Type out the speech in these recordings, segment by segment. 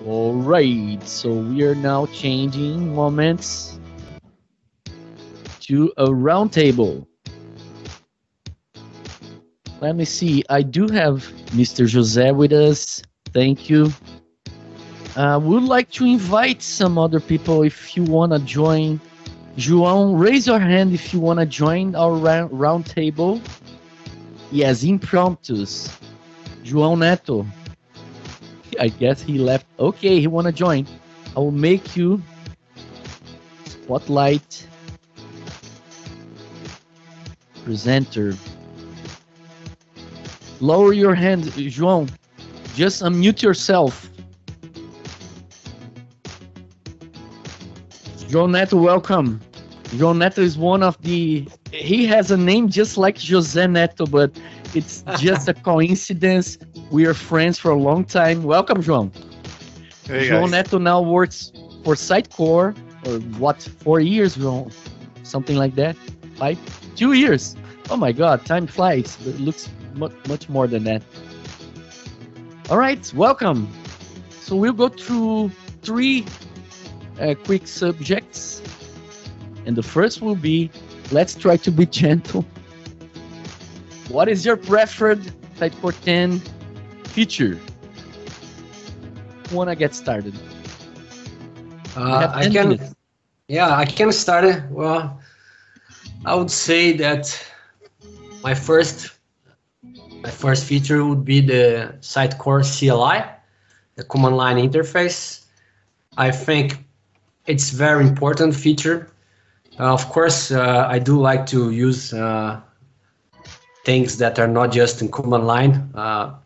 All right, so we are now changing moments to a roundtable. Let me see. I do have Mr. José with us. Thank you. We would like to invite some other people if you want to join. João, raise your hand if you want to join our roundtable. Yes, impromptus. João Neto. I guess he left. Okay, he want to join. I will make you spotlight presenter. Lower your hand, João. Just unmute yourself. João Neto, welcome. João Neto is one of the... He has a name just like José Neto, but it's just a coincidence. We are friends for a long time. Welcome, João. Hey, João guys. Neto now works for Sitecore, or what, 4 years, João? Something like that? 2 years. Oh my God, time flies. It looks much more than that. All right, welcome. So we'll go through 3 quick subjects. And the first will be, let's try to be gentle. What is your preferred Sitecore 10 feature? Want to get started? I can, I can start it. Well, I would say that my first feature would be the Sitecore CLI, the command line interface. I think it's very important feature. Of course, I do like to use things that are not just in command line.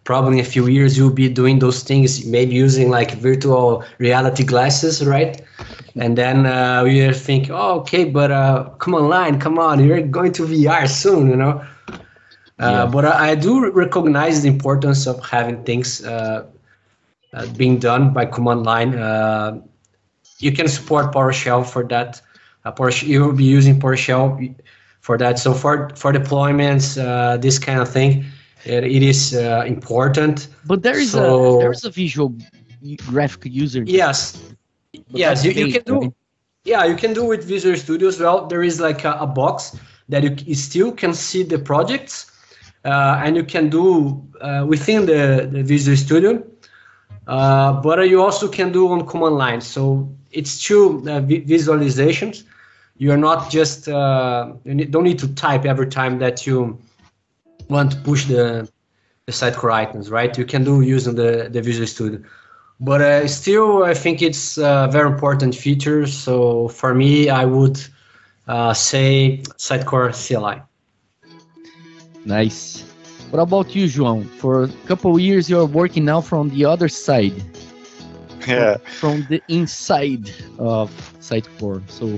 Probably in a few years you'll be doing those things, maybe using like virtual reality glasses, right? And then we think, oh, okay, but command line, come on, you're going to VR soon, you know? Yeah. But I do recognize the importance of having things being done by command line. You can support PowerShell for that. You will be using PowerShell for that. So for deployments, this kind of thing, it is important. But there is a visual graphic user. Yes, yes, you can do. Right? Yeah, you can do with Visual Studio as well. There is like a box that you still can see the projects, and you can do within the Visual Studio. But you also can do on command line. So it's 2 visualizations. You are not just you don't need to type every time that you want to push the Sitecore icons, right? You can do using the Visual Studio. But still, I think it's a very important feature. So for me, I would say Sitecore CLI. Nice. What about you, João? For a couple of years, you're working now from the other side. Yeah. From the inside of Sitecore. So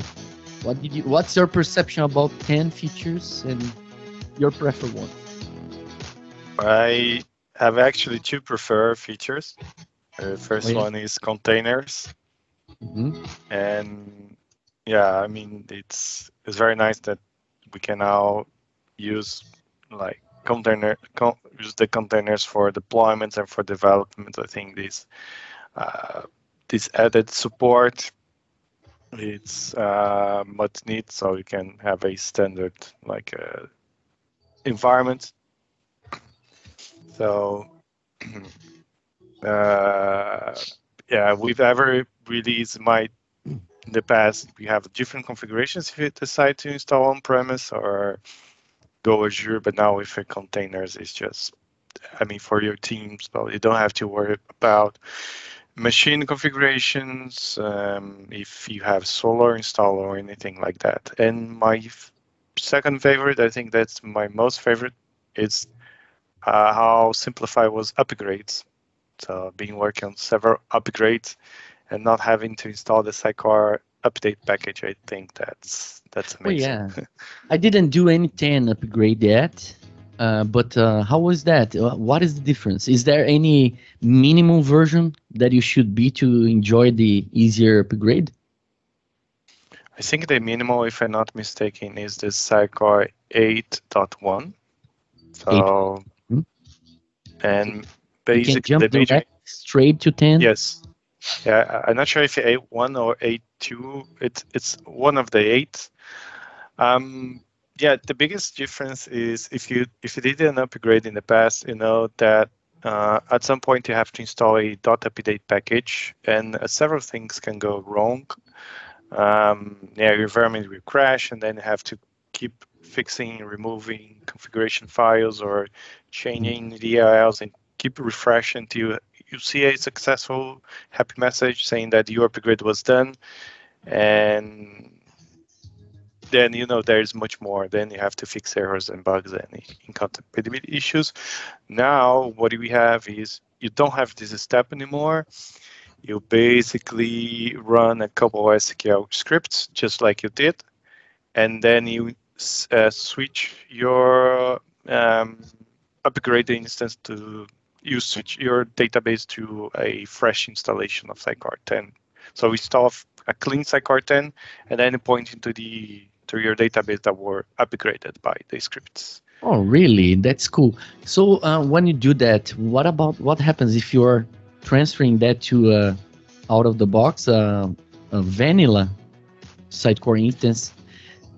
what's your perception about 10 features and your preferred one? I have actually 2 preferred features. The first one is containers. Mm-hmm. And yeah, I mean, it's very nice that we can now use like use the containers for deployments and for development. I think this added support, it's much needed, so you can have a standard like environment. So yeah, we've ever released in the past, we have different configurations if you decide to install on premise or go Azure, but now with the containers, it's just, I mean, for your teams, well, you don't have to worry about machine configurations, if you have Solar install or anything like that. And my second favorite, I think that's my most favorite, is how simplified was upgrades. So being working on several upgrades and not having to install the Sitecore update package, I think that's amazing. Oh, yeah. I didn't do any 10 upgrade yet, but how was that? What is the difference? Is there any minimum version that you should be to enjoy the easier upgrade? I think the minimal, if I'm not mistaken, is the Sitecore 8.1. So, and basically you can jump straight to 10? Yes. Yeah, I'm not sure if 8.1 or 8.2. It's one of the 8. Yeah, the biggest difference is if you did an upgrade in the past, you know that at some point you have to install a .update package, and several things can go wrong. Yeah, your environment will crash, and then you have to keep fixing, removing configuration files or changing DLLs and keep refreshing until you see a successful happy message saying that your upgrade was done. And then you know there's much more. Then you have to fix errors and bugs and incompatibility issues. Now what we have is you don't have this step anymore. You basically run a couple of SQL scripts just like you did, and then you switch your upgrade instance to you switch your database to a fresh installation of Sitecore 10. So we install a clean Sitecore 10, and then point into your database that were upgraded by the scripts. Oh, really? That's cool. So when you do that, what happens if you're transferring that to out of the box a vanilla Sitecore instance?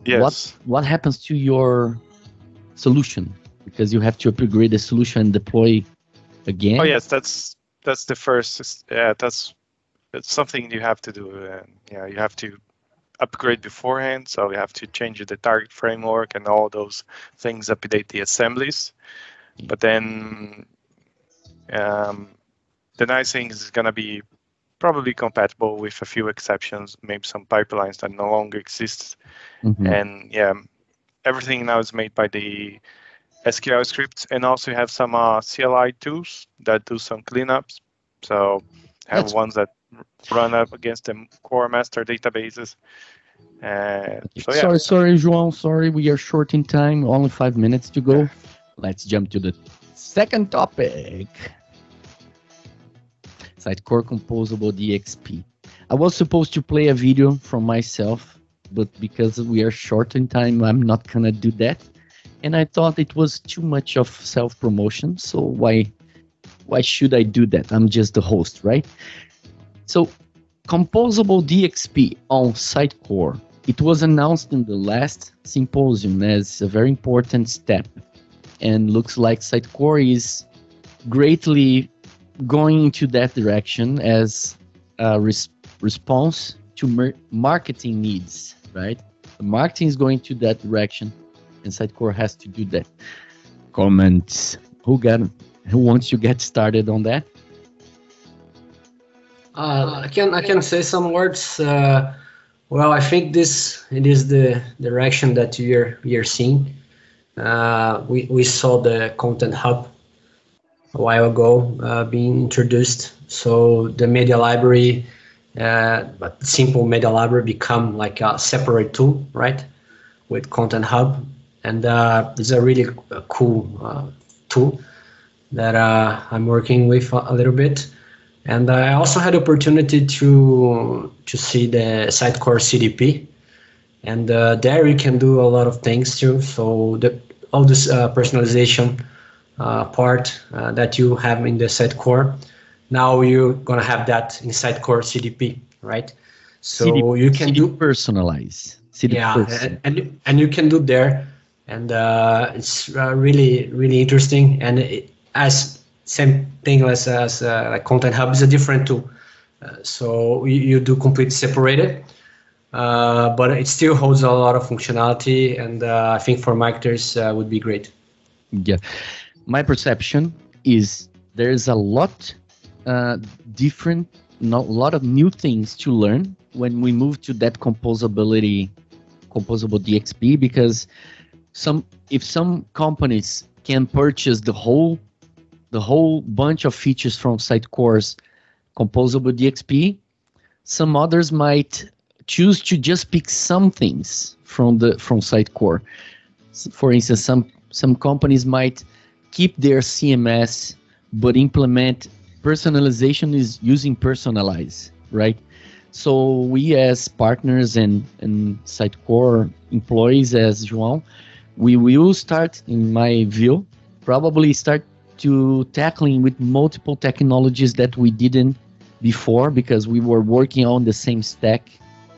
Yes. What happens to your solution? Because you have to upgrade the solution and deploy again. Oh yes, that's the first. That's something you have to do. Yeah, you have to upgrade beforehand, so you have to change the target framework and all those things, update the assemblies. But then the nice thing is it's gonna be probably compatible with a few exceptions, maybe some pipelines that no longer exist. Mm-hmm. And yeah, everything now is made by the SQL scripts, and also you have some CLI tools that do some cleanups. So have ones that run up against the core master databases. So yeah. Sorry, João. Sorry, we are short in time. Only 5 minutes to go. Let's jump to the second topic. Sitecore Composable DXP. I was supposed to play a video from myself, but because we are short in time, I'm not gonna do that. And I thought it was too much of self-promotion, so why should I do that? I'm just the host, right? So, Composable DXP on Sitecore. It was announced in the last symposium as a very important step, and looks like Sitecore is greatly going into that direction as a response to marketing needs, right? The marketing is going to that direction, and Sitecore has to do that. Comments. Who wants to get started on that? I can say some words. Well, I think it is the direction that we are seeing. We saw the Content Hub a while ago being introduced. So the media library, but simple media library, become like a separate tool, right? With Content Hub, and it's a really cool tool that I'm working with a little bit. And I also had opportunity to see the Sitecore CDP, and there you can do a lot of things too. So all this personalization part that you have in the Sitecore, now you're gonna have that in Sitecore CDP, right? So CDP, you can do personalize. CDP and you can do there, and it's really interesting, and as same thing as like Content Hub is a different tool. So you do complete separated, but it still holds a lot of functionality, and I think for marketers would be great. Yeah, my perception is there's a lot different, a lot of new things to learn when we move to that composable DXP, because if some companies can purchase the whole bunch of features from Sitecore's Composable DXP, some others might choose to just pick some things from Sitecore. For instance, some companies might keep their CMS but implement personalization is using personalize, right? So we as partners and Sitecore employees as João, we will start, in my view, probably start to tackling with multiple technologies that we didn't before because we were working on the same stack,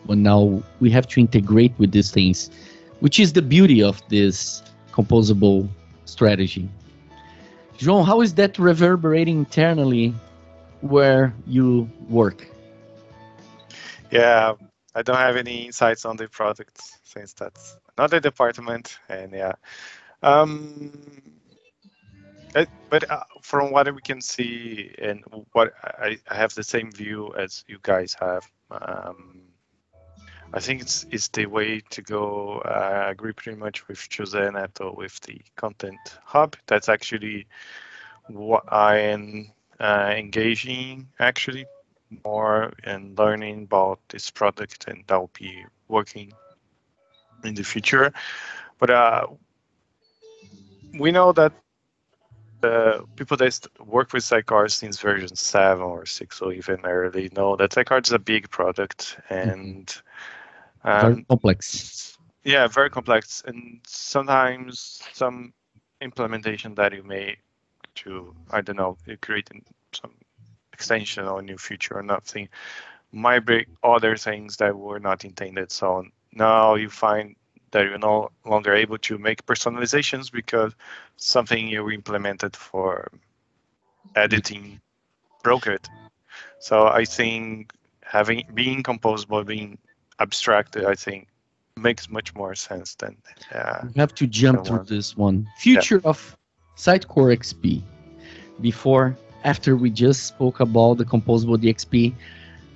but now we have to integrate with these things, which is the beauty of this composable strategy. João, how is that reverberating internally where you work? Yeah, I don't have any insights on the product since that's not the department, and yeah. But from what we can see and what I have the same view as you guys have. I think it's the way to go. I agree pretty much with José Neto with the content hub. That's actually what I am engaging actually more and learning about this product, and that will be working in the future. But we know that the people that work with Sitecore since version 7 or 6 or even early know that Sitecore is a big product and very complex. Yeah, very complex, and sometimes some implementation that you may to, I don't know, creating some extension or new feature or nothing might break other things that were not intended. So now you find that you're no longer able to make personalizations because something you implemented for editing broke it. So I think being composable, being abstracted, I think makes much more sense than you have to jump through this one. Future of Sitecore XP. After we just spoke about the composable DXP,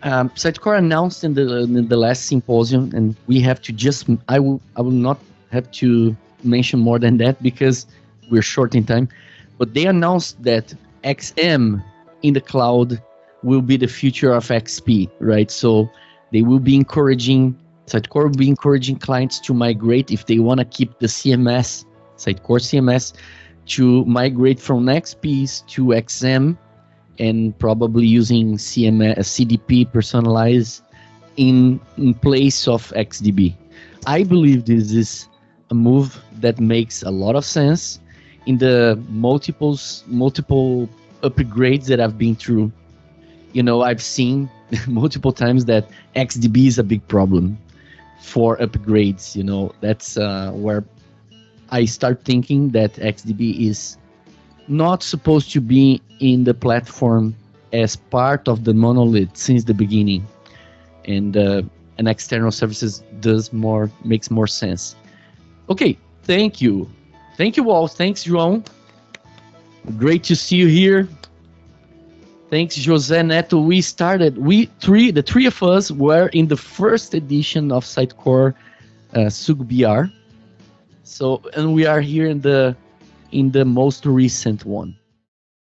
Sitecore announced in the last symposium, and we have to just I will not have to mention more than that because we're short in time. But they announced that XM in the cloud will be the future of XP, right? So they will be Sitecore will be encouraging clients to migrate if they want to keep the CMS, Sitecore CMS, to migrate from XPs to XM, and probably using CMS, CDP personalized in place of XDB. I believe this is a move that makes a lot of sense in the multiple upgrades that I've been through. You know, I've seen multiple times that XDB is a big problem for upgrades. You know, that's where I start thinking that XDB is not supposed to be in the platform as part of the monolith since the beginning, and external services makes more sense. Okay, thank you all. Thanks, João. Great to see you here. Thanks, José Neto. The three of us were in the first edition of Sitecore SUG-BR. So, and we are here in the most recent one.